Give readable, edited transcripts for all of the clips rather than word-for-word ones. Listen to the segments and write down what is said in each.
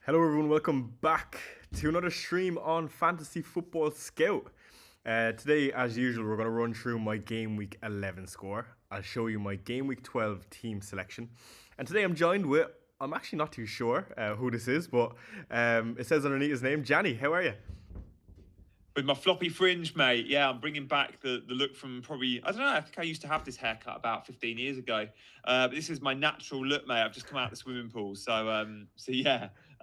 Hello everyone, welcome back to another stream on Fantasy Football Scout. Today, as usual, we're going to run through my Game Week 11 score. I'll show you my Game Week 12 team selection. And today I'm joined with, I'm actually not too sure who this is, but it says underneath his name, Gianni. How are you? With my floppy fringe, mate. Yeah, I'm bringing back the look from probably, I don't know, I think I used to have this haircut about 15 years ago. But this is my natural look, mate. I've just come out of the swimming pool.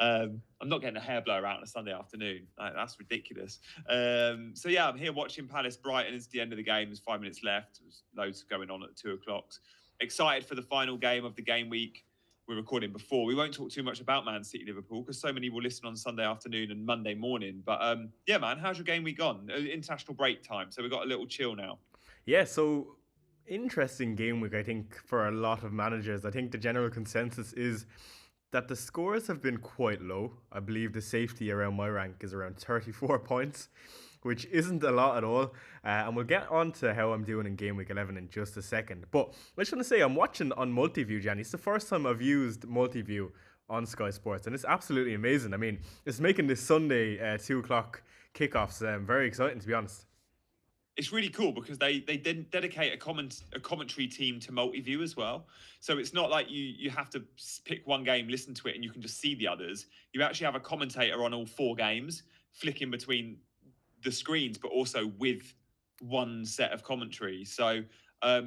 I'm not getting a hair blower out on a Sunday afternoon. That's ridiculous. I'm here watching Palace Brighton. It's the end of the game. There's 5 minutes left. There's loads going on at 2 o'clock. Excited for the final game of the game week. We're recording before. We won't talk too much about Man City Liverpool because so many will listen on Sunday afternoon and Monday morning. But yeah, man, how's your game week gone? International break time, so we've got a little chill now. Yeah, so interesting game week, I think, for a lot of managers. I think the general consensus is that the scores have been quite low. I believe the safety around my rank is around 34 points, which isn't a lot at all. And we'll get on to how I'm doing in Game Week 11 in just a second. But I just want to say, I'm watching on Multiview, Gianni. It's the first time I've used Multiview on Sky Sports, and it's absolutely amazing. I mean, it's making this Sunday 2 o'clock kickoffs very exciting, to be honest. It's really cool because they didn't dedicate a commentary team to multi-view as well. So it's not like you have to pick one game, listen to it, and you can just see the others. You actually have a commentator on all four games, flicking between the screens, but also with one set of commentary.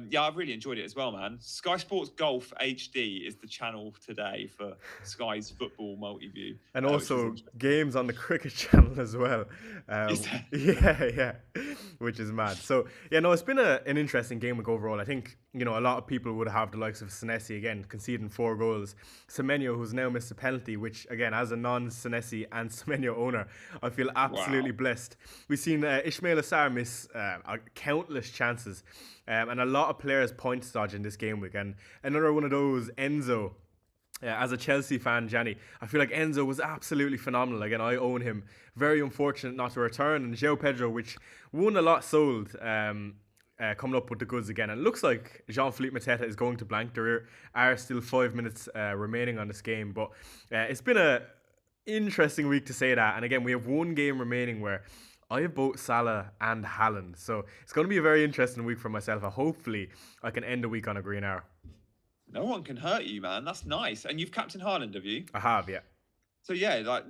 Yeah, I've really enjoyed it as well, man. Sky Sports Golf HD is the channel today for Sky's football multi-view. And Which is also interesting. games on the cricket channel as well. Is that- Yeah, which is mad. So yeah, no, it's been an interesting game week overall. I think a lot of people would have the likes of Senesi again conceding 4 goals. Semenyo, who's now missed a penalty, which again, as a non-Senesi and Semenyo owner, I feel absolutely blessed. We've seen Ismail Assar miss countless chances, and a lot of players point dodge in this game week. And another one of those, Enzo. As a Chelsea fan, Gianni, I feel like Enzo was absolutely phenomenal. Again, I own him. Very unfortunate not to return. And João Pedro, which won a lot sold, coming up with the goods again. And it looks like Jean-Philippe Mateta is going to blank. There are still 5 minutes remaining on this game. But it's been a interesting week to say that. And again, we have one game remaining where I have both Salah and Haaland. So it's going to be a very interesting week for myself. Hopefully, I can end the week on a green arrow. No one can hurt you, man. That's nice. And you've captain Haaland, have you? I have, yeah. So yeah, like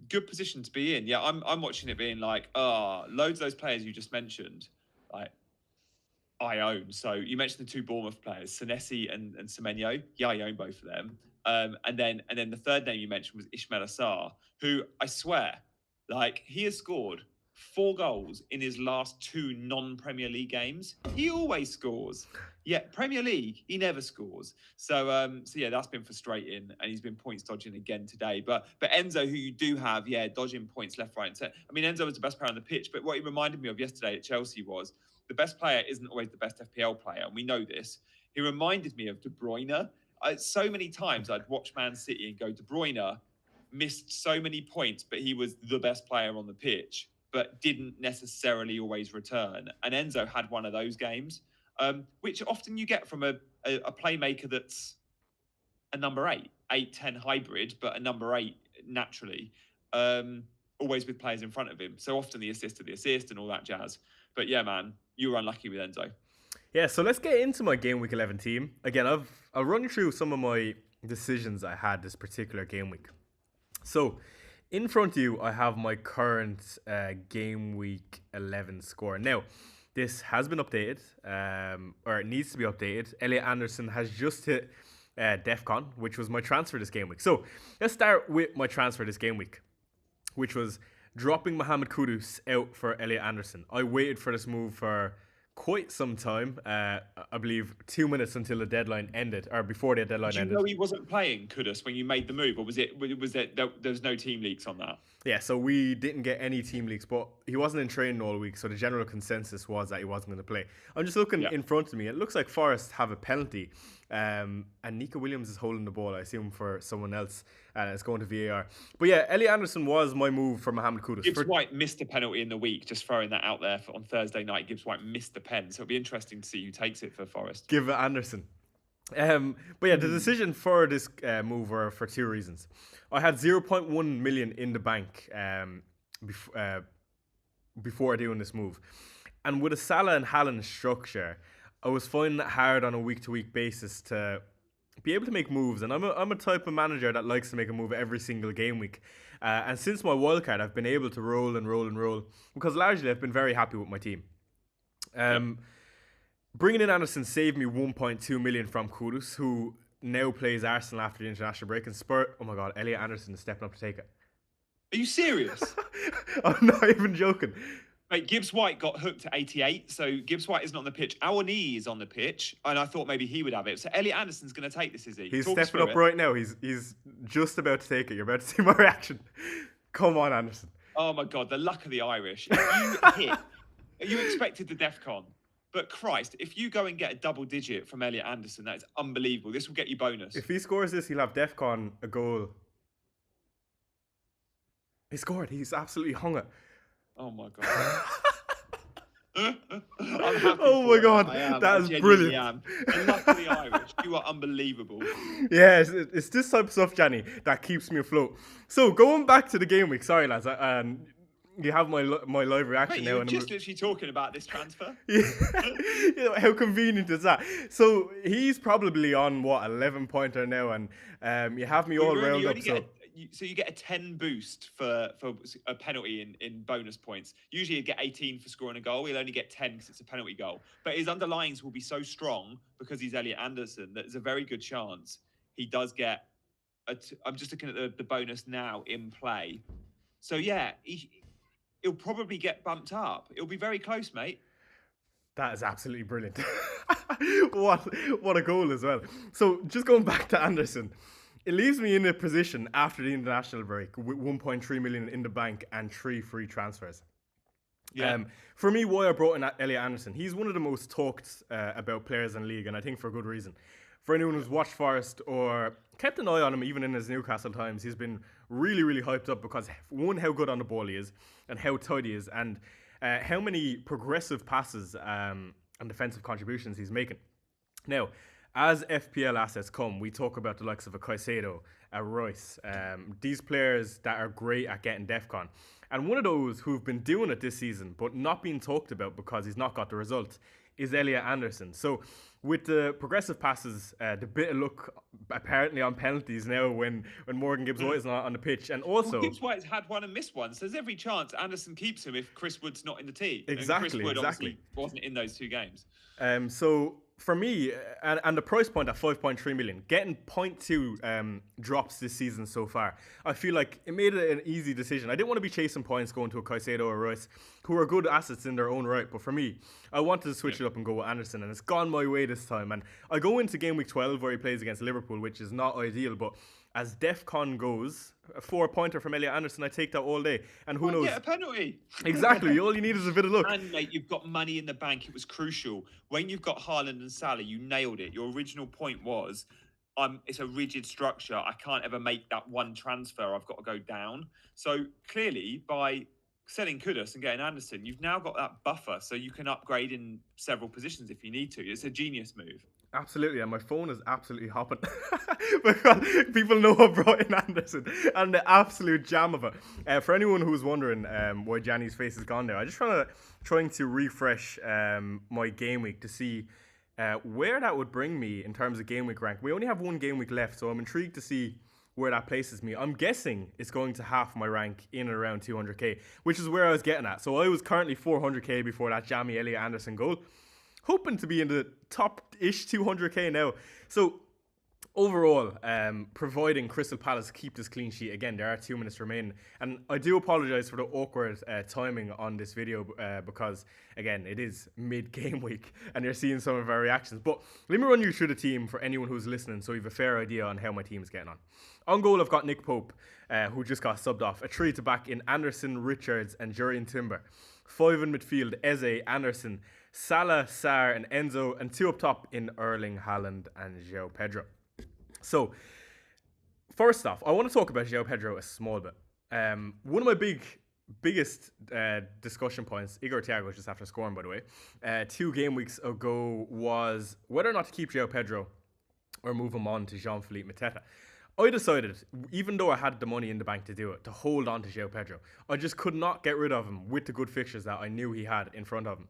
good position to be in. Yeah, I'm watching it being like, loads of those players you just mentioned, like I own. So you mentioned the two Bournemouth players, Senesi and Semenyo. Yeah, I own both of them. And then the third name you mentioned was Ismail Assar, who I swear, like he has scored 4 goals in his last two non-Premier League games. He always scores. Yeah, Premier League, he never scores. So yeah, that's been frustrating, and he's been points dodging again today. But Enzo, who you do have, yeah, dodging points left, right, and center. I mean, Enzo was the best player on the pitch, but what he reminded me of yesterday at Chelsea was the best player isn't always the best FPL player, and we know this. He reminded me of De Bruyne. So many times I'd watch Man City and go, De Bruyne missed so many points, but he was the best player on the pitch, but didn't necessarily always return. And Enzo had one of those games, which often you get from a playmaker that's a number 8, 8, 10 hybrid, but a number 8 naturally, always with players in front of him. So often the assist to the assist and all that jazz. But yeah, man, you were unlucky with Enzo. Yeah, so let's get into my Game Week 11 team. Again, I'll run you through some of my decisions I had this particular game week. So, in front of you, I have my current Game Week 11 score. Now, this has been updated, or it needs to be updated. Elliot Anderson has just hit DEFCON, which was my transfer this game week. So, let's start with my transfer this game week, which was dropping Mohamed Kudus out for Elliot Anderson. I waited for this move for quite some time. I believe 2 minutes until the deadline ended, or before the deadline Did you ended. know he wasn't playing Kudus when you made the move, or was there was no team leaks on that? Yeah, so we didn't get any team leaks, but he wasn't in training all week, so the general consensus was that he wasn't going to play. I'm just looking in front of me. It looks like Forest have a penalty, and Nico Williams is holding the ball, I assume, for someone else, and it's going to VAR. But yeah, Elliot Anderson was my move for Mohamed Kudus. Gibbs White missed a penalty in the week, just throwing that out there on Thursday night. Gibbs White missed the pen, so it'll be interesting to see who takes it for Forest. Give it Anderson. But yeah, the decision for this move were for two reasons. I had 0.1 million in the bank before doing this move. And with a Salah and Haaland structure, I was finding it hard on a week to week basis to be able to make moves. And I'm a type of manager that likes to make a move every single game week. And since my wildcard, I've been able to roll and roll and roll because largely I've been very happy with my team. Yep. Bringing in Anderson saved me 1.2 million from Kudus, who now plays Arsenal after the international break. And oh my God, Elliot Anderson is stepping up to take it. Are you serious? I'm not even joking. Mate, Gibbs White got hooked at 88, so Gibbs White isn't on the pitch. Awani is on the pitch, and I thought maybe he would have it. So Elliot Anderson's going to take this, is he? He's stepping up right now. He's just about to take it. You're about to see my reaction. Come on, Anderson. Oh my God, the luck of the Irish. If you hit, you expected the DEFCON. But Christ, if you go and get a double digit from Elliot Anderson, that is unbelievable. This will get you bonus. If he scores this, he'll have DEFCON a goal. He scored. He's absolutely hung it. Oh my God. I'm happy. Oh my God, that is brilliant. The luck of the Irish. You are unbelievable. Yeah, it's this type of stuff, Gianni, that keeps me afloat. So going back to the game week, sorry lads, you have my live reaction. Mate, now. You were just literally talking about this transfer. Yeah. How convenient is that? So he's probably on what 11 pointer now, and you have me all round up. So you get a 10 boost for a penalty in bonus points. Usually you get 18 for scoring a goal. He'll only get 10 because it's a penalty goal. But his underlyings will be so strong because he's Elliot Anderson that there's a very good chance he does get. I'm just looking at the bonus now in play. So yeah, he'll probably get bumped up. It'll be very close, mate. That is absolutely brilliant. What a goal as well. So just going back to Anderson. It leaves me in a position after the international break with 1.3 million in the bank and 3 free transfers. Yeah. For me, why I brought in Elliot Anderson, he's one of the most talked about players in the league, and I think for good reason. For anyone who's watched Forest or kept an eye on him, even in his Newcastle times, he's been really, really hyped up because, one, how good on the ball he is, and how tight he is, and how many progressive passes and defensive contributions he's making. Now, as FPL assets come, we talk about the likes of a Caicedo, a Royce, these players that are great at getting DEFCON. And one of those who've been doing it this season, but not being talked about because he's not got the result, is Elliot Anderson. So with the progressive passes, the bit of luck apparently on penalties now when Morgan Gibbs White is not on the pitch. And also, Gibbs White's had one and missed one, so there's every chance Anderson keeps him if Chris Wood's not in the team. Exactly, and Chris Wood exactly. Wasn't in those 2 games. So for me, and the price point at 5.3 million, getting 0.2 drops this season so far, I feel like it made it an easy decision. I didn't want to be chasing points going to a Caicedo or Royce, who are good assets in their own right. But for me, I wanted to switch it up and go with Anderson, and it's gone my way this time. And I go into Gameweek 12 where he plays against Liverpool, which is not ideal, but as DEFCON goes, a 4-pointer from Elliot Anderson, I take that all day. And who knows? Get a penalty. Exactly. All you need is a bit of luck. And mate, you've got money in the bank. It was crucial. When you've got Haaland and Salah, you nailed it. Your original point was, it's a rigid structure. I can't ever make that one transfer. I've got to go down. So clearly, by selling Kudus and getting Anderson, you've now got that buffer, so you can upgrade in several positions if you need to. It's a genius move. Absolutely, and my phone is absolutely hopping because people know I brought in Anderson and the absolute jam of it. For anyone who's wondering why Gianni's face is gone there, I just trying to refresh my game week to see where that would bring me in terms of game week rank. We only have 1 game week left, so I'm intrigued to see where that places me. I'm guessing it's going to half my rank in and around 200k, which is where I was getting at. So I was currently 400k before that jammy Elliot Anderson goal. Hoping to be in the top-ish 200k now. So overall, providing Crystal Palace keep this clean sheet, again, there are 2 minutes remaining. And I do apologise for the awkward timing on this video because, again, it is mid-game week and you're seeing some of our reactions. But let me run you through the team for anyone who's listening so you have a fair idea on how my team is getting on. On goal, I've got Nick Pope, who just got subbed off. A 3 to back in Anderson, Richards and Jurriën Timber. 5 in midfield, Eze, Anderson, Salah, Sarr and Enzo, and 2 up top in Erling Haaland and João Pedro. So, first off, I want to talk about João Pedro a small bit. One of my biggest discussion points, Igor Thiago just after scoring, by the way, 2 game weeks ago was whether or not to keep João Pedro or move him on to Jean-Philippe Mateta. I decided, even though I had the money in the bank to do it, to hold on to João Pedro. I just could not get rid of him with the good fixtures that I knew he had in front of him.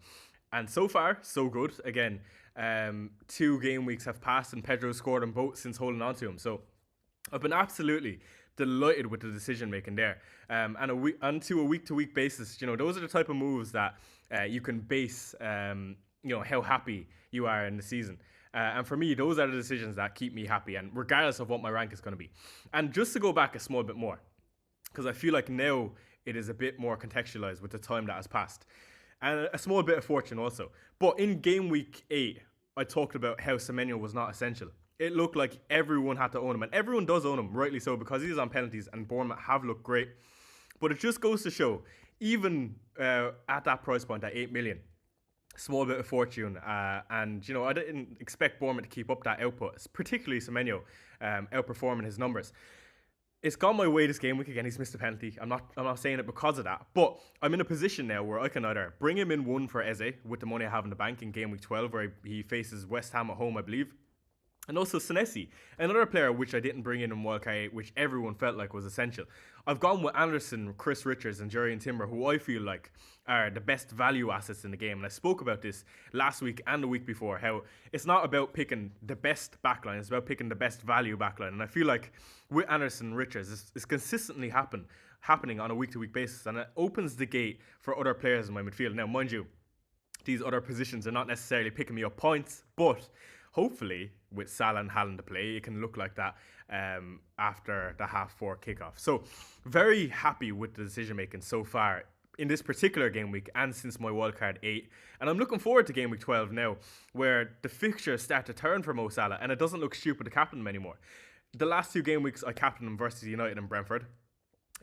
And so far, so good. Again, 2 game weeks have passed and Pedro scored them both since holding on to him. So I've been absolutely delighted with the decision making there. And to a week to week basis, those are the type of moves that you can base, how happy you are in the season. And for me, those are the decisions that keep me happy, and regardless of what my rank is going to be. And just to go back a small bit more, because I feel like now it is a bit more contextualized with the time that has passed. And a small bit of fortune also. But in game week 8, I talked about how Semenyo was not essential. It looked like everyone had to own him, and everyone does own him, rightly so, because he's on penalties, and Bournemouth have looked great. But it just goes to show, even at that price point, at 8 million, small bit of fortune, and I didn't expect Bournemouth to keep up that output, particularly Semenyo outperforming his numbers. It's gone my way this game week again. He's missed a penalty. I'm not saying it because of that, but I'm in a position now where I can either bring him in one for Eze with the money I have in the bank in game week 12, where he faces West Ham at home, I believe. And also Senesi, another player which I didn't bring in Wildcard 8, which everyone felt like was essential. I've gone with Anderson, Chris Richards, and Jurriën Timber, who I feel like are the best value assets in the game. And I spoke about this last week and the week before, how it's not about picking the best backline, it's about picking the best value backline. And I feel like with Anderson and Richards, it's consistently happening on a week-to-week basis, and it opens the gate for other players in my midfield. Now, mind you, these other positions are not necessarily picking me up points, but hopefully with Salah and Haaland to play, it can look like that after the 4:30 kickoff. So very happy with the decision making so far in this particular game week and since my wildcard 8. And I'm looking forward to game week 12 now, where the fixtures start to turn for Mo Salah and it doesn't look stupid to captain him anymore. The last 2 game weeks I captained him versus United and Brentford.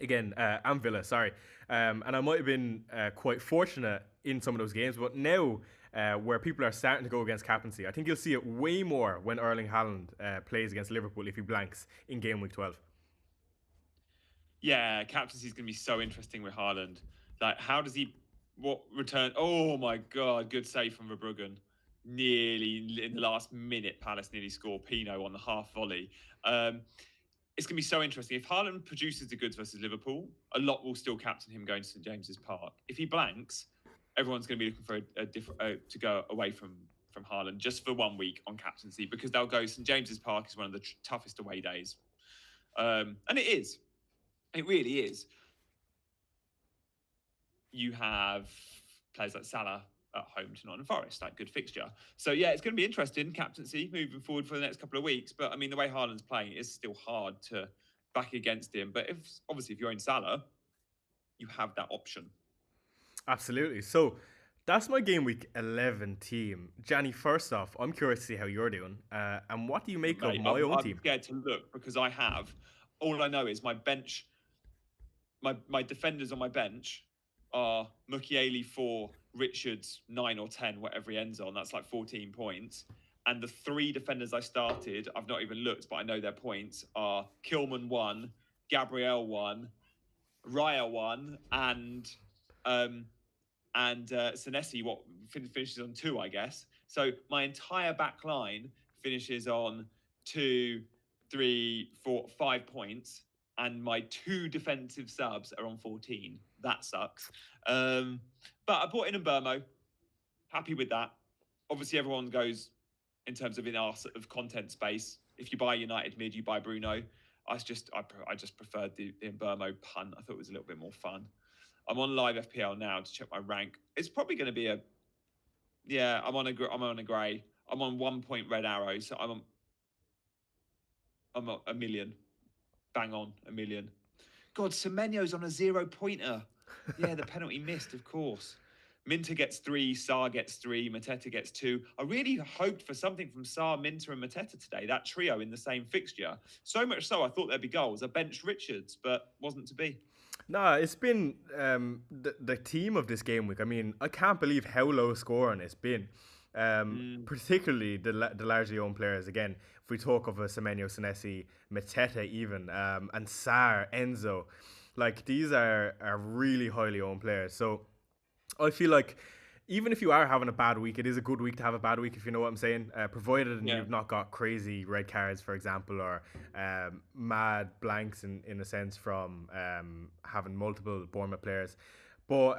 Again, and Villa, sorry. And I might have been quite fortunate in some of those games, but now where people are starting to go against captaincy, I think you'll see it way more when Erling Haaland plays against Liverpool if he blanks in game week 12. Yeah, captaincy is going to be so interesting with Haaland. Like, how does he return? Oh my God, good save from Verbruggen. Nearly in the last minute, Palace nearly scored. Pino on the half volley. It's going to be so interesting. If Haaland produces the goods versus Liverpool, a lot will still captain him going to St James's Park. If he blanks, everyone's going to be looking for a different to go away from Haaland just for 1 week on captaincy, because they'll go St James's Park is one of the toughest away days, and it is. It really is. You have players like Salah at home to Nottingham Forest, like good fixture. So yeah, it's going to be interesting, captaincy moving forward for the next couple of weeks. But I mean, the way Haaland's playing, it's still hard to back against him. But if you're in Salah, you have that option. Absolutely. So that's my game week 11 team. Gianni, first off, I'm curious to see how you're doing. And what do you make of my own team? I'm scared to look because all I know is my bench, my defenders on my bench are Mukiele 4, Richards 9 or 10, whatever he ends on. That's like 14 points. And the 3 defenders I started, I've not even looked, but I know their points are Kilman 1, Gabriel 1, Raya 1, and Senesi finishes on 2, I guess. So my entire back line finishes on 2, 3, 4, 5 points, and my 2 defensive subs are on 14. That sucks. But I brought in Mbermo. Happy with that. Obviously, everyone goes in terms of in our sort of content space. If you buy United mid, you buy Bruno. I just preferred the Mbermo punt. I thought it was a little bit more fun. I'm on live FPL now to check my rank. It's probably going to be I'm on a grey. I'm on 1 point red arrow, so I'm on a million. Bang on, a million. God, Semenyo's on a 0-pointer. Yeah, the penalty missed, of course. Minter gets 3, Sarr gets 3, Mateta gets 2. I really hoped for something from Sarr, Minter, and Mateta today, that trio in the same fixture. So much so, I thought there'd be goals. I benched Richards, but wasn't to be. Nah, it's been the team of this game week. I mean, I can't believe how low scoring it's been. Particularly the largely owned players. Again, if we talk of a Semenyo, Senesi, Mateta even, and Sarr, Enzo, like these are really highly owned players. So I feel like even if you are having a bad week, it is a good week to have a bad week, if you know what I'm saying. Provided Yeah. you've not got crazy red cards, for example, or mad blanks in a sense from having multiple Bournemouth players. But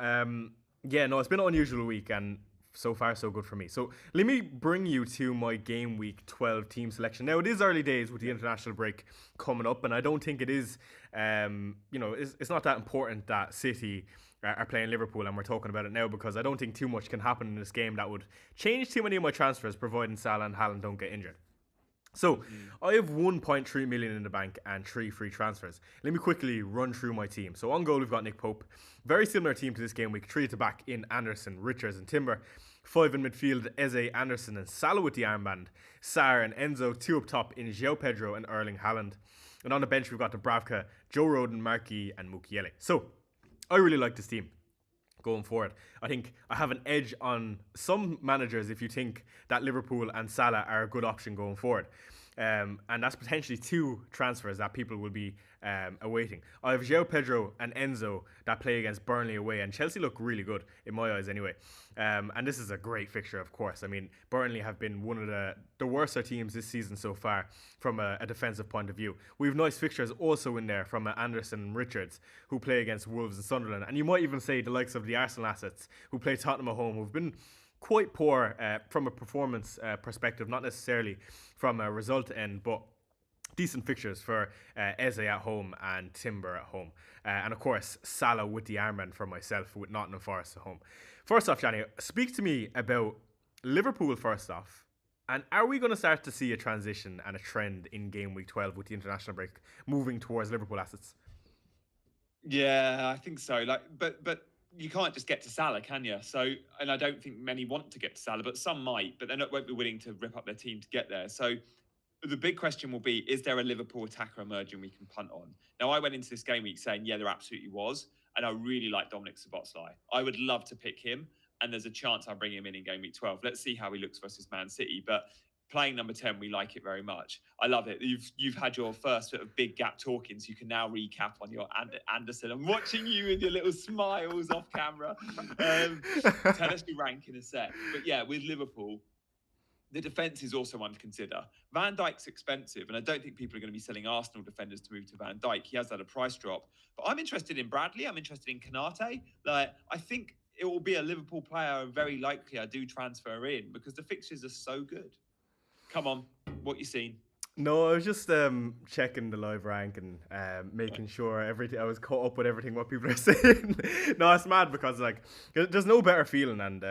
yeah, no, it's been an unusual week, and so far so good for me. So let me bring you to my game week 12 team selection. Now it is early days with the international break coming up, and I don't think it is, it's not that important that City are playing Liverpool, and we're talking about it now because I don't think too much can happen in this game that would change too many of my transfers, providing Salah and Haaland don't get injured. So I have 1.3 million in the bank and 3 free transfers. Let me quickly run through my team. So on goal we've got Nick Pope, very similar team to this game week. 3 at the back in Anderson, Richards, and Timber. 5 in midfield, Eze, Anderson, and Salah with the armband. Sarr and Enzo. 2 up top in João Pedro and Erling Haaland. And on the bench we've got Dubravka, Joe Rodon, Marquis, and Mukiele. So I really like this team going forward. I think I have an edge on some managers if you think that Liverpool and Salah are a good option going forward. And that's potentially 2 transfers that people will be awaiting. I have João Pedro and Enzo that play against Burnley away, and Chelsea look really good in my eyes anyway. And this is a great fixture, of course. I mean, Burnley have been one of the worst teams this season so far from a defensive point of view. We have nice fixtures also in there from Anderson and Richards, who play against Wolves and Sunderland. And you might even say the likes of the Arsenal assets, who play Tottenham at home, who've been quite poor from a performance perspective, not necessarily from a result end, but decent fixtures for Eze at home and Timber at home. And of course, Salah with the armband for myself with Nottingham Forest at home. First off, Gianni, speak to me about Liverpool first off. And are we going to start to see a transition and a trend in game week 12 with the international break moving towards Liverpool assets? Yeah, I think so. But you can't just get to Salah, can you? So, and I don't think many want to get to Salah, but some might, but they won't be willing to rip up their team to get there. So the big question will be, is there a Liverpool attacker emerging we can punt on? Now, I went into this game week saying, yeah, there absolutely was. And I really like Dominic Szoboszlai. I would love to pick him. And there's a chance I'll bring him in game week 12. Let's see how he looks versus Man City. But playing number 10, we like it very much. I love it. You've had your first sort of big gap talking, so you can now recap on your Anderson. I'm watching you with your little smiles off camera. Tell us your rank in a sec. But yeah, with Liverpool, the defence is also one to consider. Van Dijk's expensive, and I don't think people are going to be selling Arsenal defenders to move to Van Dijk. He has had a price drop. But I'm interested in Bradley. I'm interested in Konate. I think it will be a Liverpool player, and very likely I do transfer in because the fixtures are so good. Come on, what you seen? No, I was just checking the live rank and making sure everything. I was caught up with everything what people are saying. No, it's mad because there's no better feeling, and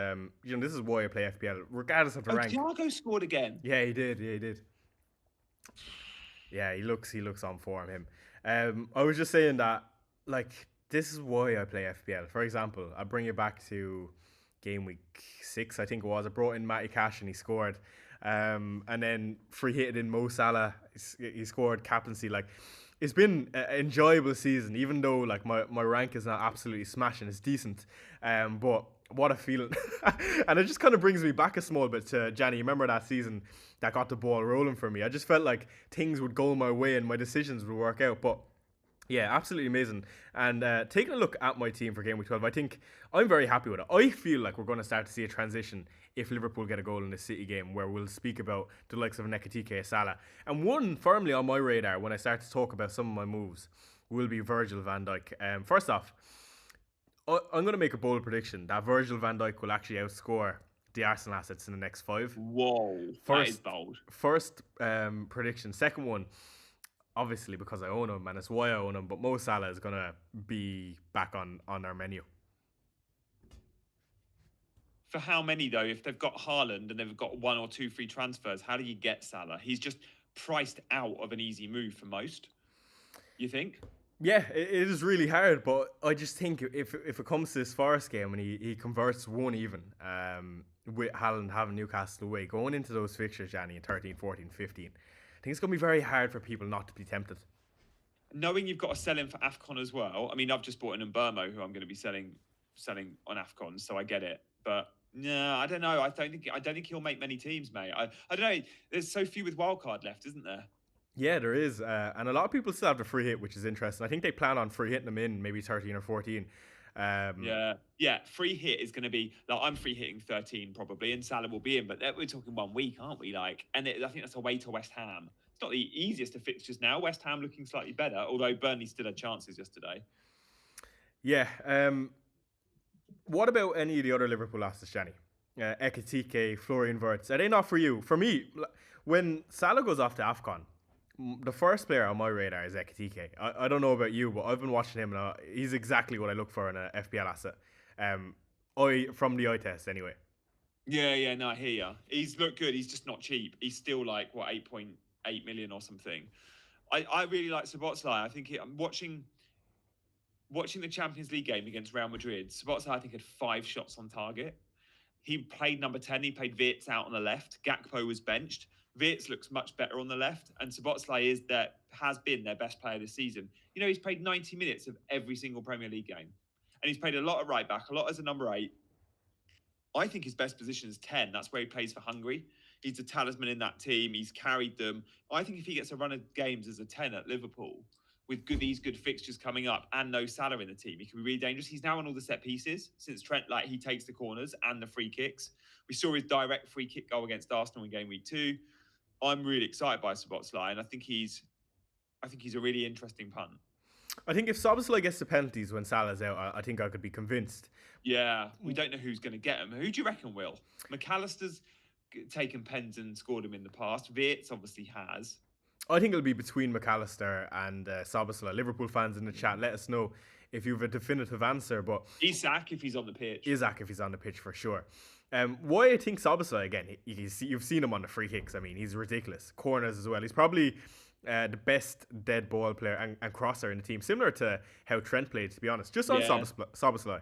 this is why I play FPL, regardless of the rank. Thiago scored again. Yeah, he did. Yeah, he did. Yeah, he looks on form. Him. I was just saying that this is why I play FPL. For example, I bring you back to game week 6, I think it was. I brought in Matty Cash and he scored. And then free hit in Mo Salah, he scored captaincy. It's been an enjoyable season, even though my rank is not absolutely smashing. It's decent, but what a feeling. And it just kind of brings me back a small bit to Gianni. Remember that season that got the ball rolling for me? I just felt like things would go my way and my decisions would work out, but yeah, absolutely amazing. And taking a look at my team for game week 12, I think I'm very happy with it. I feel like we're going to start to see a transition if Liverpool get a goal in the City game, where we'll speak about the likes of Nketiah, Salah. And one firmly on my radar when I start to talk about some of my moves will be Virgil van Dijk. First off, I'm going to make a bold prediction that Virgil van Dijk will actually outscore the Arsenal assets in the next 5. Whoa, that is bold. First prediction. Second one, obviously because I own him and it's why I own him, but Mo Salah is going to be back on our menu. For how many, though? If they've got Haaland and they've got 1 or 2 free transfers, how do you get Salah? He's just priced out of an easy move for most, you think? Yeah, it is really hard, but I just think if it comes to this Forest game and he converts 1 even, with Haaland having Newcastle away, going into those fixtures, Gianni, in 13, 14, 15, I think it's going to be very hard for people not to be tempted. Knowing you've got to sell him for AFCON as well, I mean, I've just bought an Mbermo who I'm going to be selling on AFCON, so I get it. But no, I don't know. I don't think he'll make many teams, mate. I don't know. There's so few with wildcard left, isn't there? Yeah, there is. And a lot of people still have the free hit, which is interesting. I think they plan on free hitting them in maybe 13 or 14. Yeah. Free hit is going to be like I'm free hitting 13 probably, and Salah will be in. But we're talking 1 week, aren't we? Like, and I think that's away to West Ham. It's not the easiest of fixtures now. West Ham looking slightly better, although Burnley still had chances yesterday. Yeah. What about any of the other Liverpool assets, Gianni? Ekitike, Florian Wirtz. Are they not for you? For me, when Salah goes off to AFCON, the first player on my radar is Ekitike. I don't know about you, but I've been watching him, and he's exactly what I look for in a FPL asset. From the eye test, anyway. Yeah, no, I hear you. He's looked good. He's just not cheap. He's still like, what, 8.8 million or something. I really like Szoboszlai. I think I'm watching the Champions League game against Real Madrid. Szoboszlai, I think, had 5 shots on target. He played number 10. He played Wirtz out on the left. Gakpo was benched. Wirtz looks much better on the left, and Szoboszlai has been their best player this season. You know, he's played 90 minutes of every single Premier League game, and he's played a lot of right back, a lot as a number 8. I think his best position is 10. That's where he plays for Hungary. He's a talisman in that team. He's carried them. I think if he gets a run of games as a 10 at Liverpool, with these good fixtures coming up and no Salah in the team, he can be really dangerous. He's now on all the set pieces since Trent, like he takes the corners and the free kicks. We saw his direct free kick goal against Arsenal in game week 2. I'm really excited by Szoboszlai, and I think he's a really interesting punt. I think if Szoboszlai gets the penalties when Salah's out, I think I could be convinced. Yeah, we don't know who's going to get him. Who do you reckon will? McAllister's taken pens and scored him in the past. Wirtz obviously has. I think it'll be between McAllister and Szoboszlai. Liverpool fans in the chat, let us know if you have a definitive answer. But Isak if he's on the pitch. Isak if he's on the pitch for sure. Why I think Szoboszlai, again, you've seen him on the free kicks. I mean, he's ridiculous. Corners as well. He's probably the best dead ball player and crosser in the team, similar to how Trent played, to be honest. Just on Szoboszlai.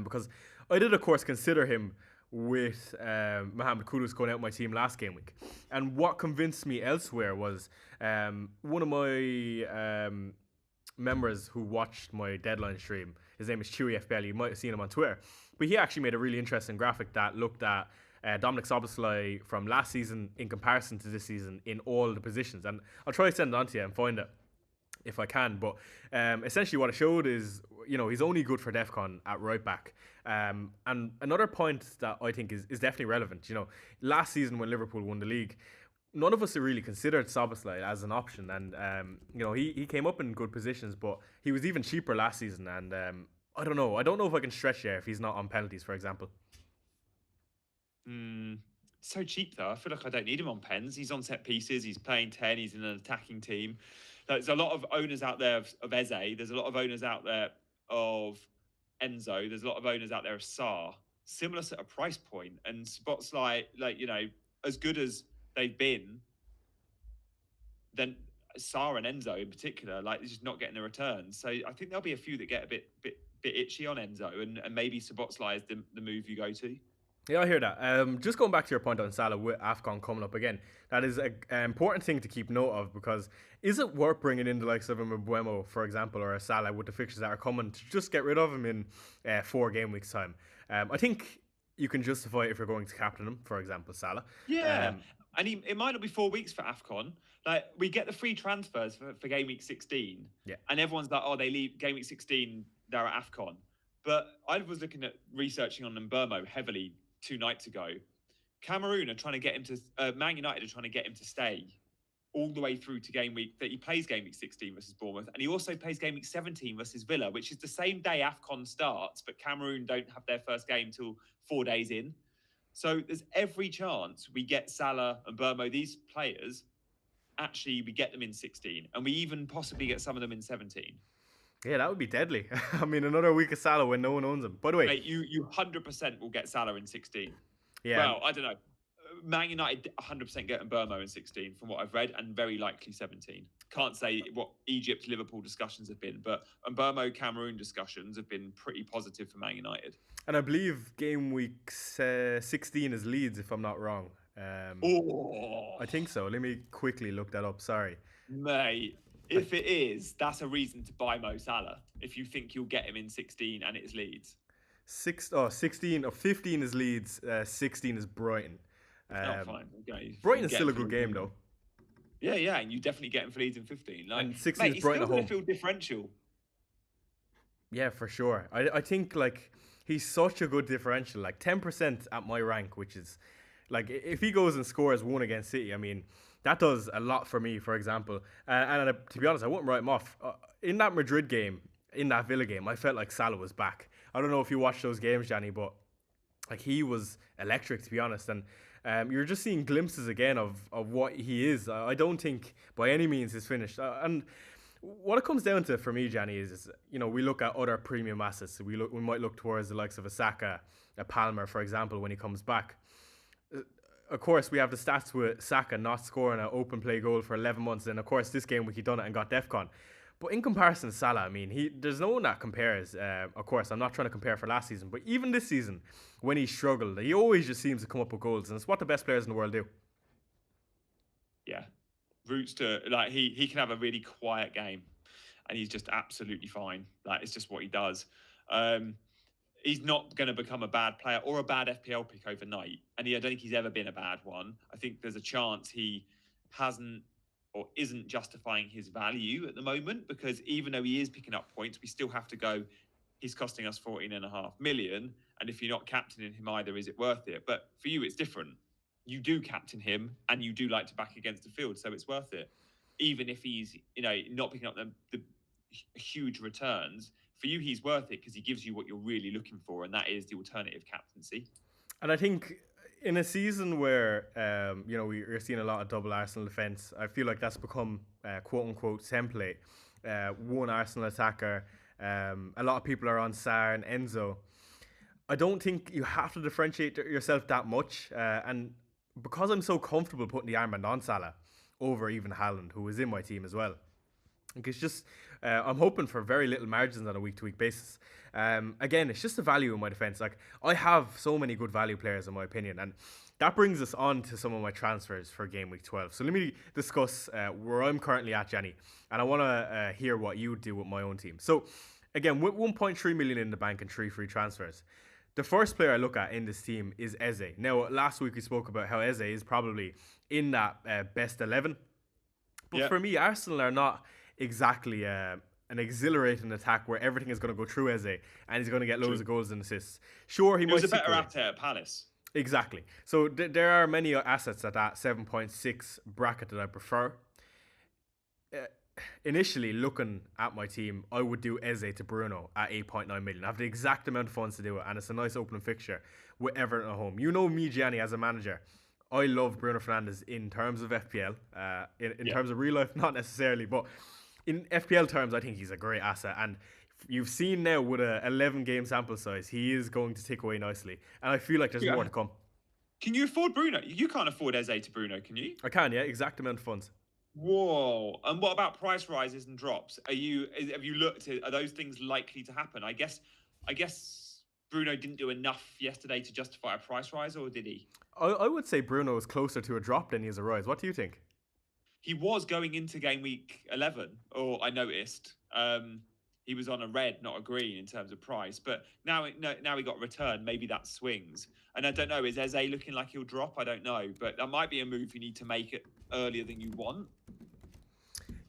Because I did, of course, consider him with Mohamed Kudus going out my team last game week. And what convinced me elsewhere was one of my members who watched my deadline stream. His name is Chewy FPL. You might have seen him on Twitter. But he actually made a really interesting graphic that looked at Dominic Szoboszlai from last season in comparison to this season in all the positions. And I'll try to send it on to you and find it if I can. But essentially what it showed is, you know, he's only good for DEFCON at right back. And another point that I think is definitely relevant, you know, last season when Liverpool won the league, none of us really considered Szoboszlai as an option. And, you know, he came up in good positions, but he was even cheaper last season. And I don't know if I can stretch there if he's not on penalties, for example. So cheap though. I feel like I don't need him on pens. He's on set pieces. He's playing 10. He's in an attacking team. There's a lot of owners out there of Eze. There's a lot of owners out there of Enzo. There's a lot of owners out there of Sarr. Similar sort of price point, and Szoboszlai, like, you know, as good as they've been, then Sarr and Enzo in particular, like, they're just not getting the returns. So I think there'll be a few that get a bit itchy on Enzo, and maybe Szoboszlai is the move you go to. Yeah, I hear that. Just going back to your point on Salah with AFCON coming up again, that is an important thing to keep note of, because is it worth bringing in the likes of a Mbeumo, for example, or a Salah with the fixtures that are coming to just get rid of him in 4 game weeks time? I think you can justify it if you're going to captain him, for example, Salah. Yeah, and it might not be 4 weeks for AFCON. Like, we get the free transfers for game week 16, and everyone's like, oh, they leave game week 16, they're at AFCON. But I was looking at researching on Mbeumo heavily 2 nights ago. Cameroon are trying to get him to Man United are trying to get him to stay all the way through to game week that he plays game week 16 versus Bournemouth, and he also plays game week 17 versus Villa, which is the same day AFCON starts, but Cameroon don't have their first game till 4 days in. So there's every chance we get Salah and Mbeumo, these players, actually we get them in 16, and we even possibly get some of them in 17. Yeah, that would be deadly. I mean, another week of Salah when no one owns him. By the way, mate, you 100% will get Salah in 16. Yeah. Well, I don't know. Man United 100% get Mbeumo in 16 from what I've read, and very likely 17. Can't say what Egypt Liverpool discussions have been, but Mbeumo Cameroon discussions have been pretty positive for Man United. And I believe game week 16 is Leeds, if I'm not wrong. I think so. Let me quickly look that up. Sorry, mate. If it is, that's a reason to buy Mo Salah. If you think you'll get him in 16 and it's Leeds. 16 or 15 is Leeds. 16 is Brighton. Fine. Okay. Brighton is still a good game though. Yeah, and you definitely get him for Leeds in 15. Like, and 16 is Brighton at home. Field differential. Yeah, for sure. I think like he's such a good differential. Like 10% at my rank, which is like if he goes and scores one against City, I mean that does a lot for me. For example, and to be honest, I wouldn't write him off. In that Madrid game, in that Villa game, I felt like Salah was back. I don't know if you watched those games, Gianni, but like he was electric, to be honest. And you're just seeing glimpses again of what he is. I don't think by any means he's finished. And what it comes down to for me, Gianni, is we look at other premium assets. We might look towards the likes of a Saka, a Palmer, for example, when he comes back. Of course, we have the stats with Saka not scoring an open play goal for 11 months, and of course, this game week he done it and got DEFCON. But in comparison to Salah, I mean, there's no one that compares. Of course, I'm not trying to compare for last season, but even this season, when he struggled, he always just seems to come up with goals, and it's what the best players in the world do. Yeah, roots to like he can have a really quiet game, and he's just absolutely fine. Like it's just what he does. He's not going to become a bad player or a bad FPL pick overnight, and I don't think he's ever been a bad one. I think there's a chance he hasn't or isn't justifying his value at the moment, because even though he is picking up points, we still have to go, he's costing us 14.5 million. And if you're not captaining him either, is it worth it? But for you, it's different. You do captain him and you do like to back against the field, so it's worth it. Even if he's, not picking up the huge returns, for you, he's worth it because he gives you what you're really looking for, and that is the alternative captaincy. And I think in a season where we're seeing a lot of double Arsenal defence, I feel like that's become quote unquote template. One Arsenal attacker. A lot of people are on Sarr and Enzo. I don't think you have to differentiate yourself that much. And because I'm so comfortable putting the armband on Salah over even Haaland, who is in my team as well, it's just I'm hoping for very little margins on a week-to-week basis. Again, it's just the value in my defense. Like I have so many good value players in my opinion, and that brings us on to some of my transfers for game week 12. So let me discuss where I'm currently at, Gianni, and I want to hear what you do with my own team. So again, with 1.3 million in the bank and 3 free transfers, the first player I look at in this team is Eze. Now, last week we spoke about how Eze is probably in that best 11. But for me, Arsenal are not exactly an exhilarating attack where everything is going to go through Eze and he's going to get loads of goals and assists. Sure, he was a better asset at Palace. Exactly. So there are many assets at that 7.6 bracket that I prefer. Initially, looking at my team, I would do Eze to Bruno at 8.9 million. I have the exact amount of funds to do it, and it's a nice opening fixture with Everton at home. You know me, Gianni, as a manager. I love Bruno Fernandes in terms of FPL. In terms of real life, not necessarily, but in FPL terms, I think he's a great asset. And you've seen now with a 11 game sample size, he is going to tick away nicely. And I feel like there's more to come. Can you afford Bruno? You can't afford Eze to Bruno, can you? I can, yeah. Exact amount of funds. Whoa! And what about price rises and drops? Have you looked at, are those things likely to happen? I guess Bruno didn't do enough yesterday to justify a price rise, or did he? I would say Bruno is closer to a drop than he is a rise. What do you think? He was going into game week 11, or I noticed. He was on a red, not a green in terms of price. But now he got a return. Maybe that swings. And I don't know, is Eze looking like he'll drop? I don't know. But that might be a move you need to make it earlier than you want.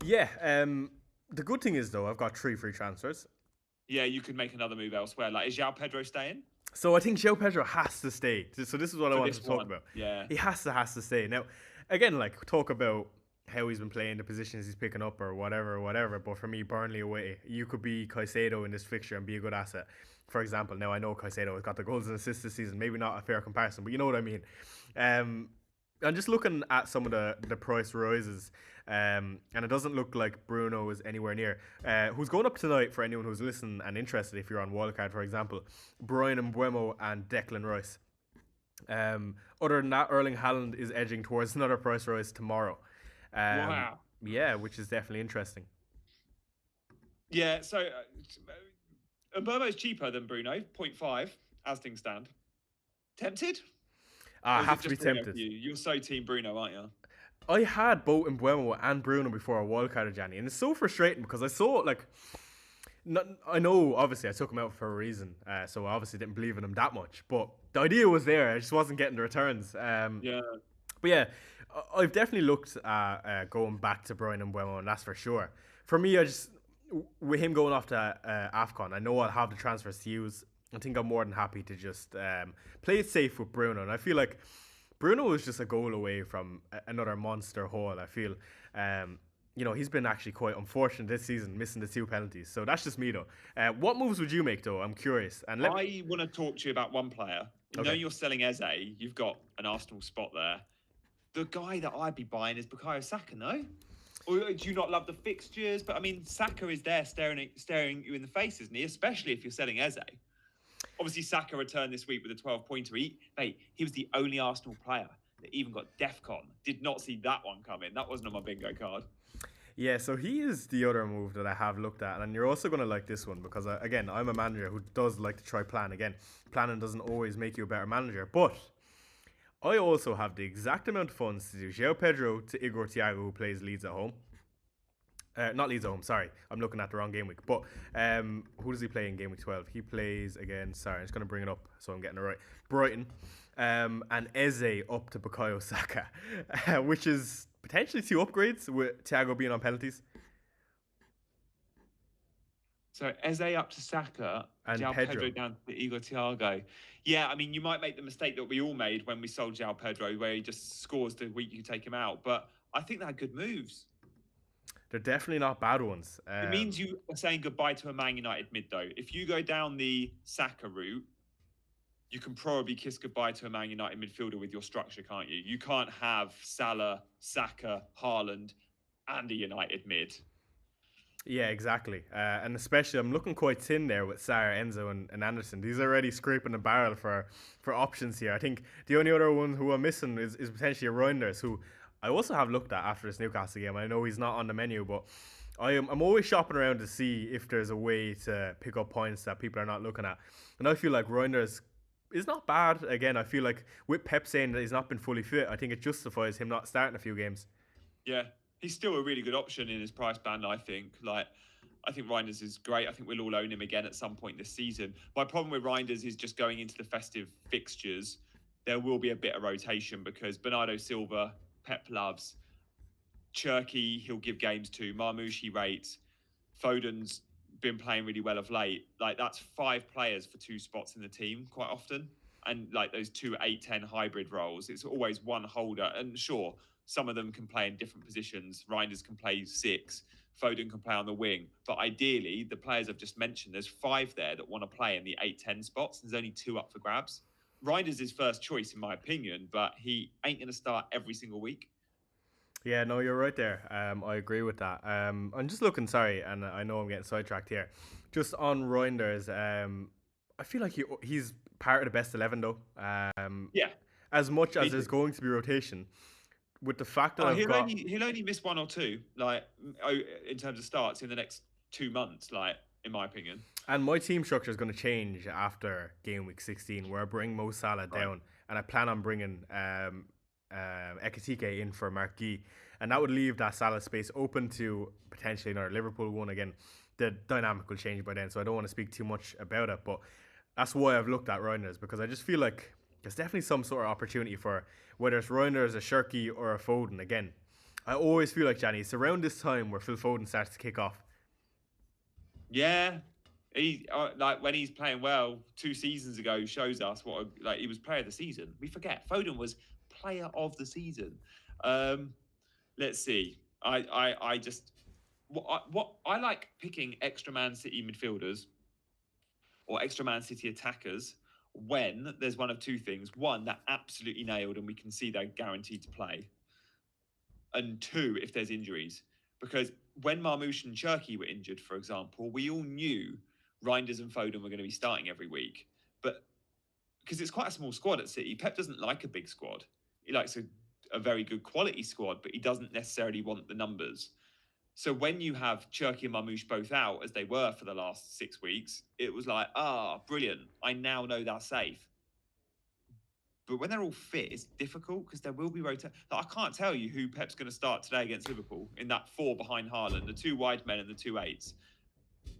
Yeah. The good thing is, though, I've got 3 free transfers. Yeah, you could make another move elsewhere. Like, is João Pedro staying? So I think João Pedro has to stay. So this is what I wanted to talk about. Yeah. He has to stay. Now, again, like, talk about how he's been playing, the positions he's picking up or whatever. But for me, Burnley away, you could be Caicedo in this fixture and be a good asset. For example, now I know Caicedo has got the goals and assists this season. Maybe not a fair comparison, but you know what I mean. I'm just looking at some of the price rises, and it doesn't look like Bruno is anywhere near. Who's going up tonight for anyone who's listening and interested, if you're on Wildcard, for example, Brian Mbeumo and Declan Rice. Other than that, Erling Haaland is edging towards another price rise tomorrow. Wow. Yeah, which is definitely interesting. Yeah, so Mbeumo's cheaper than Bruno, 0.5, as things stand. Tempted? I have to be tempted. You're so team Bruno, aren't you? I had both Mbeumo and Bruno before I wildcarded Gianni, and it's so frustrating because I saw I know obviously I took him out for a reason, so I obviously didn't believe in him that much, but the idea was there. I just wasn't getting the returns. Yeah. But yeah, I've definitely looked at going back to Brian Mbeumo, and that's for sure. For me, with him going off to AFCON, I know I'll have the transfers to use. I think I'm more than happy to just play it safe with Bruno. And I feel like Bruno is just a goal away from another monster haul. I feel, he's been actually quite unfortunate this season, missing the 2 penalties. So that's just me, though. What moves would you make, though? I'm curious. And I want to talk to you about one player. Okay. You're selling Eze. You've got an Arsenal spot there. The guy that I'd be buying is Bukayo Saka, no? Or do you not love the fixtures? But I mean, Saka is there staring you in the face, isn't he? Especially if you're selling Eze. Obviously, Saka returned this week with a 12-pointer. He was the only Arsenal player that even got DEFCON. Did not see that one coming. That wasn't on my bingo card. Yeah, so he is the other move that I have looked at, and you're also going to like this one because, again, I'm a manager who does like to try plan. Again, planning doesn't always make you a better manager, but I also have the exact amount of funds to do João Pedro to Igor Thiago, who plays Leeds at home. Not Leeds at home, sorry. I'm looking at the wrong game week. But who does he play in game week 12? He plays against, sorry, I'm just going to bring it up so I'm getting it right. Brighton. And Eze up to Bukayo Saka, which is potentially 2 upgrades with Thiago being on penalties. So Eze up to Saka and João Pedro down to Igor Thiago. Yeah, I mean, you might make the mistake that we all made when we sold João Pedro, where he just scores the week you take him out. But I think they're good moves. They're definitely not bad ones. It means you are saying goodbye to a Man United mid, though. If you go down the Saka route, you can probably kiss goodbye to a Man United midfielder with your structure, can't you? You can't have Salah, Saka, Haaland, and a United mid. Yeah, exactly. And especially, I'm looking quite thin there with Sarr, Enzo, and Anderson. These are already scraping the barrel for options here. I think the only other one who I'm missing is potentially Reinders, who I also have looked at after this Newcastle game. I know he's not on the menu, but I'm always shopping around to see if there's a way to pick up points that people are not looking at. And I feel like Reinders is not bad. Again, I feel like with Pep saying that he's not been fully fit, I think it justifies him not starting a few games. Yeah, he's still a really good option in his price band, I think. I think Reinders is great. I think we'll all own him again at some point this season. My problem with Reinders is just going into the festive fixtures, there will be a bit of rotation because Bernardo Silva, Pep loves. Cherky, he'll give games to. Marmoush, he rates. Foden's been playing really well of late. That's 5 players for 2 spots in the team quite often. And those 2 8-10 hybrid roles, it's always one holder. And sure, some of them can play in different positions. Reinders can play 6. Foden can play on the wing. But ideally, the players I've just mentioned, there's 5 there that want to play in the 8-10 spots. There's only 2 up for grabs. Reinders is first choice, in my opinion, but he ain't going to start every single week. Yeah, no, you're right there. I agree with that. I'm just looking, sorry, and I know I'm getting sidetracked here. Just on Reinders, I feel like he's part of the best 11, though. Yeah. As much as there's going to be rotation, with the fact that he'll only miss 1 or 2, in terms of starts in the next 2 months, in my opinion. And my team structure is going to change after game week 16, where I bring Mo Salah down, and I plan on bringing Ekitike in for Mark Guy, and that would leave that Salah space open to potentially another Liverpool one. Again, the dynamic will change by then, so I don't want to speak too much about it, but that's why I've looked at Reinders, because I just feel like there's definitely some sort of opportunity for whether it's Reinders, a Cherky, or a Foden. Again, I always feel like, Gianni, it's around this time where Phil Foden starts to kick off. Yeah, he when he's playing well 2 seasons ago shows us what he was player of the season. We forget Foden was player of the season. Let's see. I just what I like picking extra Man City midfielders or extra Man City attackers when there's one of 2 things. 1, they're absolutely nailed and we can see they're guaranteed to play. And 2, if there's injuries. Because when Marmoush and Cherky were injured, for example, we all knew Reinders and Foden were going to be starting every week. But because it's quite a small squad at City, Pep doesn't like a big squad. He likes a very good quality squad, but he doesn't necessarily want the numbers. So when you have Cherky and Marmoush both out, as they were for the last 6 weeks, it was brilliant. I now know they're safe. But when they're all fit, it's difficult because there will be rotation. I can't tell you who Pep's going to start today against Liverpool in that 4 behind Haaland, the 2 wide men and the 2 8s.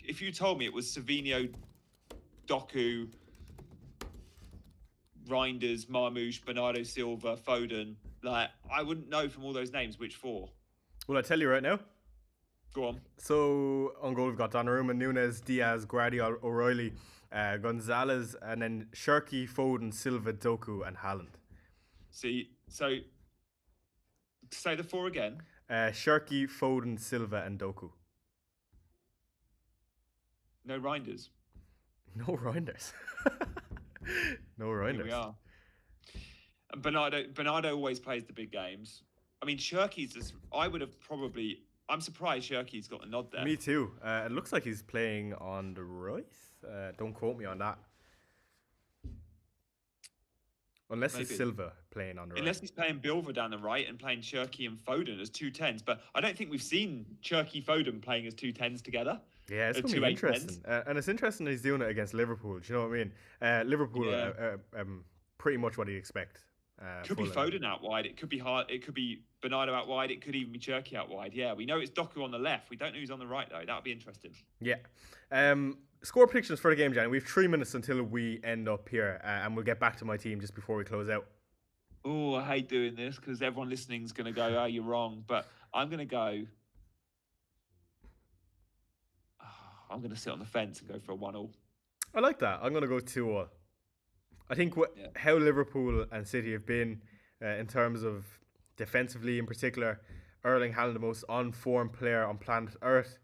If you told me it was Savinho, Doku, Reinders, Marmoush, Bernardo Silva, Foden, I wouldn't know from all those names which 4. Will I tell you right now? Go on. So on goal, we've got Donnarumma, Nunes, Diaz, Guardiola, O'Reilly, Gonzalez, and then Shirky, Foden, Silva, Doku, and Haaland. See, so say the four again. Shirky, Foden, Silva, and Doku. No Reinders. No Reinders. No Here we Reinders. are. And Bernardo always plays the big games. I mean, Shirky's just, I would have probably. I'm surprised Shirky's got a nod there. Me too. It looks like he's playing on the right. Don't quote me on that. Unless Maybe. it's Silva playing on the Unless right. he's playing Bilver down the right and playing Shirky and Foden as 2 10s. But I don't think we've seen Shirky Foden playing as 2 10s together. Yeah, it's going to be interesting. And it's interesting that he's doing it against Liverpool. Do you know what I mean? Liverpool, Yeah. pretty much what you expect. Could be Foden out wide. It could be It could be Bernardo out wide. It could even be Cherky out wide. Yeah, we know it's Doku on the left. We don't know who's on the right though. That would be interesting. Yeah. Score predictions for the game, Gianni. We have 3 minutes until we end up here, and we'll get back to my team just before we close out. Oh, I hate doing this because everyone listening is going to go, "Oh, you're wrong." But I'm going to go. I'm going to sit on the fence and go for a 1-1. I like that. I'm going to go 2-1. I think how Liverpool and City have been in terms of defensively in particular, Erling Haaland the most on-form player on planet Earth,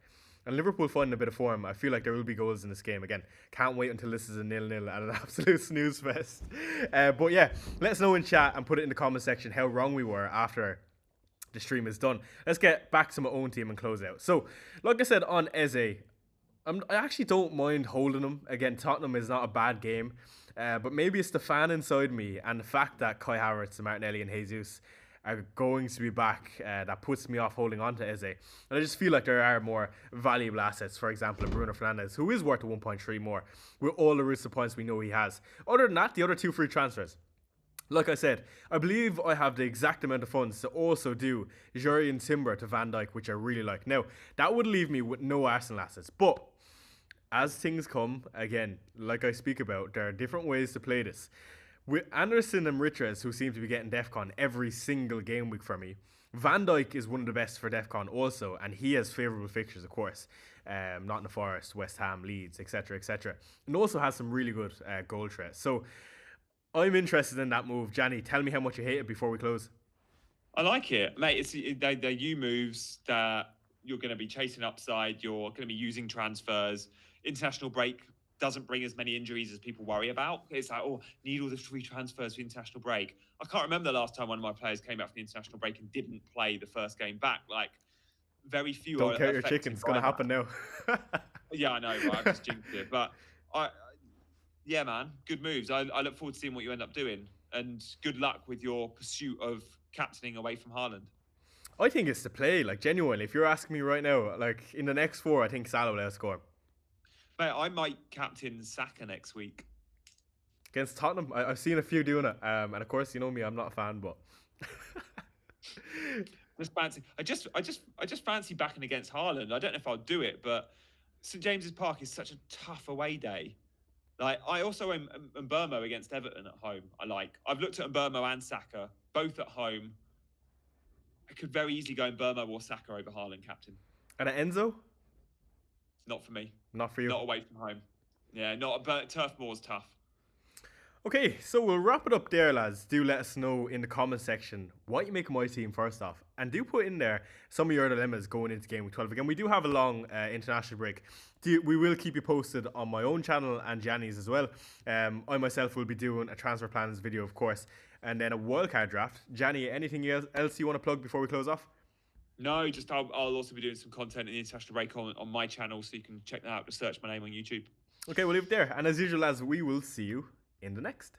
and Liverpool finding a bit of form. I feel like there will be goals in this game. Again, can't wait until this is a 0-0 and an absolute snooze fest. But yeah, let us know in chat and put it in the comment section how wrong we were after the stream is done. Let's get back to my own team and close out. So, like I said on Eze, I actually don't mind holding him. Again, Tottenham is not a bad game. But maybe it's the fan inside me and the fact that Kai Havertz, Martinelli and Jesus are going to be back that puts me off holding on to Eze. And I just feel like there are more valuable assets, for example, Bruno Fernandes, who is worth a 1.3 more, with all the rooster points we know he has. Other than that, the other 2 free transfers. Like I said, I believe I have the exact amount of funds to also do Jurriën Timber to Van Dijk, which I really like. Now, that would leave me with no Arsenal assets, but as things come, again, like I speak about, there are different ways to play this. With Anderson and Riches, who seem to be getting DEFCON every single game week for me, Van Dijk is one of the best for DEFCON also, and he has favourable fixtures, of course. Nottingham Forest, West Ham, Leeds, etc., etc. And also has some really good goal threats. So I'm interested in that move. Gianni, tell me how much you hate it before we close. I like it, mate. They're you moves that you're going to be chasing upside. You're going to be using transfers. International break doesn't bring as many injuries as people worry about. It's like, oh, need all the free transfers for international break. I can't remember the last time one of my players came back from the international break and didn't play the first game back. Like, very few. Don't count your chickens. It's going to happen now. Yeah, I know, right? I just jinxed it. But yeah, man, good moves. I look forward to seeing what you end up doing. And good luck with your pursuit of captaining away from Haaland. I think it's the play. Like, genuinely, if you're asking me right now, like, in the next 4, I think Salah will outscore. Mate, I might captain Saka next week. Against Tottenham? I've seen a few doing it. And of course, you know me, I'm not a fan, but... Just fancy. I just fancy backing against Haaland. I don't know if I'll do it, but St James's Park is such a tough away day. Like, I also am Mbermo against Everton at home. I've looked at Mbermo and Saka, both at home. I could very easily go Mbermo or Saka over Haaland, captain. And at Enzo? Not for me. Not for you? Not away from home. Yeah, but Turf Moor's tough. Okay, so we'll wrap it up there, lads. Do let us know in the comment section what you make of my team first off. And do put in there some of your dilemmas going into Gameweek 12. Again, we do have a long international break. We will keep you posted on my own channel and Gianni's as well. I myself will be doing a transfer plans video, of course, and then a wildcard draft. Gianni, anything else you want to plug before we close off? No, just I'll also be doing some content in the international break on my channel, so you can check that out. Just search my name on YouTube. Okay, we'll leave it there. And as usual, lads, we will see you in the next.